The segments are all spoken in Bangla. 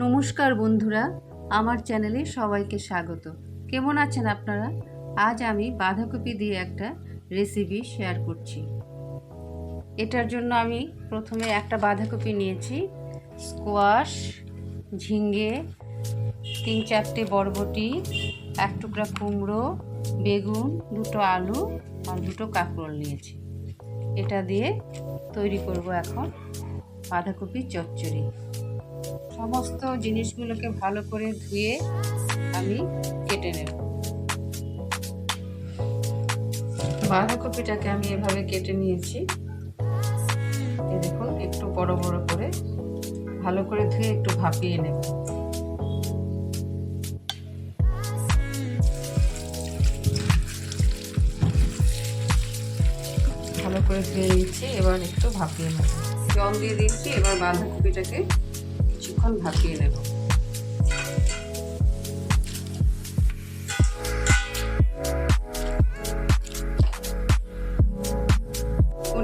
নমস্কার বন্ধুরা, আমার চ্যানেলে সবাইকে স্বাগত। কেমন আছেন আপনারা? আজ আমি বাঁধাকপি দিয়ে একটা রেসিপি শেয়ার করছি। এটার জন্য আমি প্রথমে একটা বাঁধাকপি নিয়েছি, স্কোয়াশ, ঝিঙ্গে, 3-4টে বরবটি, এক টুকরা কুমড়ো, বেগুন, 2টো আলু আর 2টো কাঁকরোল নিয়েছি। এটা দিয়ে তৈরি করব এখন বাঁধাকপি চচ্চড়ি। সমস্ত জিনিসগুলোকে ভালো করে ধুয়ে আমি কেটে নেব। বাঁধাকপিটাকে আমি এভাবে কেটে নিয়েছি। এই দেখুন, একটু বড় বড় করে ভালো করে ধুয়ে একটু ভাপিয়ে নেব। ভালো করে ধুয়ে নিচ্ছি, এবার একটু ভাপিয়ে নেব। জল দিয়ে দিচ্ছি, এবার বাঁধাকপিটাকে কিছুক্ষণ ভাপিয়ে নেব।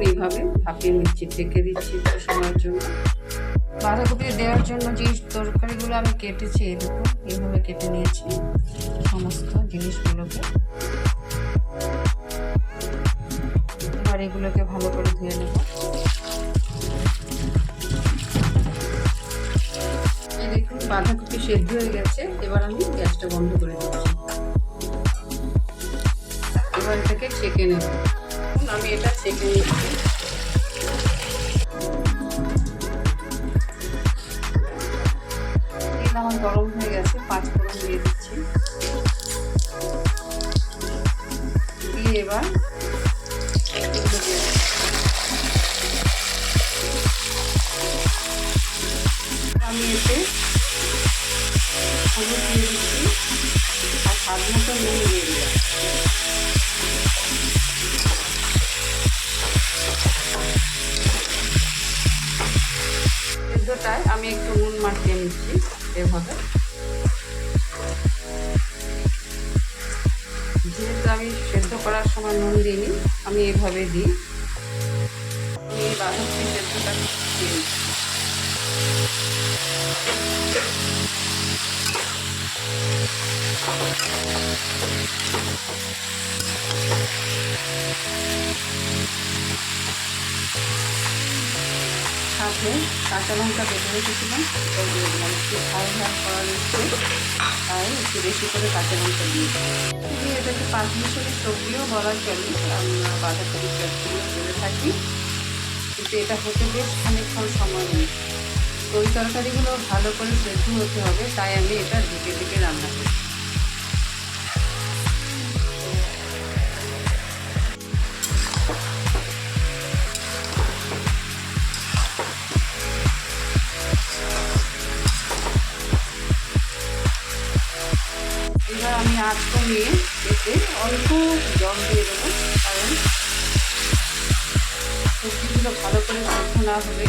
এইভাবে ভাপিয়ে নিচ্ছি, ঢেকে দিচ্ছি একটু সময়ের জন্য। বাঁধাকপি দেওয়ার জন্য যে তরকারিগুলো আমি কেটেছি, এই দেখুন এইভাবে কেটে নিয়েছি সমস্ত জিনিসগুলোকে। এবার এগুলোকে ভালো করে ধুয়ে নেব। দেখুন বাঁধাকপি সেদ্ধ হয়ে গেছে, এবার আমি গ্যাসটা বন্ধ করে দিচ্ছি। এবার এটাকে ছেঁকে নেব। আমি এটা ছেঁকে নিচ্ছি। তেল আমার গরম হয়ে গেছে, 5 ফোড়ন দিয়ে দিচ্ছি। দিয়ে এবার আমি এতে হলুদ দিয়ে দিচ্ছি আর স্বাদ মতো নুন দিয়ে দিলাম। সেদ্ধটায় আমি একটু নুন মাখিয়ে নিচ্ছি এভাবে। যেহেতু আমি সেদ্ধ করার সময় নুন দিইনি, আমি এভাবে দিই। আমি এই বাঁধাকপি সেদ্ধটা দিয়ে দিচ্ছি। সাথে কাঁচা লঙ্কা বেটে রেখেছিলাম, সেটাও দিয়ে দিলাম। একটু ঝাল ঝাল করা রয়েছে, তাই একটু বেশি করে কাঁচা লঙ্কা দিয়ে এটাকে 5 মিনিটের সবজিও বলা চলে। আমরা বাঁধাকপি চচ্চড়িও করে থাকি, কিন্তু এটা হতে বেশ খানিকক্ষণ সময় নেই। ওই তরকারিগুলো ভালো করে সেদ্ধ হতে হবে, তাই আমি এটা ঢেকে ঢেকে রান্না করি। এবার আমি আঁচ কমিয়ে এতে অল্প জল দিয়ে দেবো, কারণ সবজিগুলো ভালো করে সেদ্ধ না হলে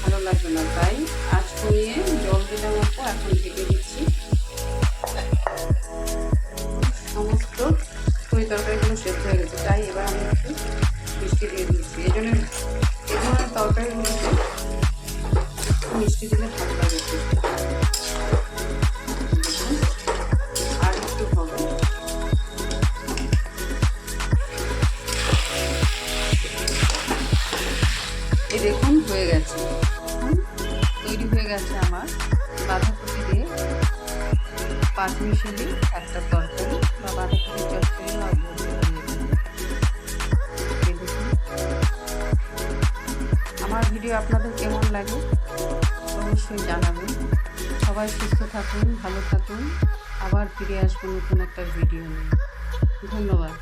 ভালো লাগবে না। তাই আঁচ কমিয়ে জল দিলাম অল্প। এখন ঢেকে দিচ্ছি। সমস্ত ওই তরকারিগুলো সেদ্ধ হয়ে গেছে, তাই এবার আমি একটু মিষ্টি দিয়ে দিচ্ছি। এই ধরনের তরকারিগুলোতে মিষ্টি দিলে ভালো লাগে। এই দেখুন হয়ে গেছে, তৈরি হয়ে গেছে আমার বাঁধাকপি দিয়ে পাঁচমিশালি একটা তরকারি বা বাঁধাকপি চচ্চড়ি। আমার ভিডিও আপনাদের কেমন লাগে অবশ্যই জানাবেন। সবাই সুস্থ থাকুন, ভালো থাকুন। আবার ফিরে আসবো নতুন একটা ভিডিও নিয়ে। ধন্যবাদ।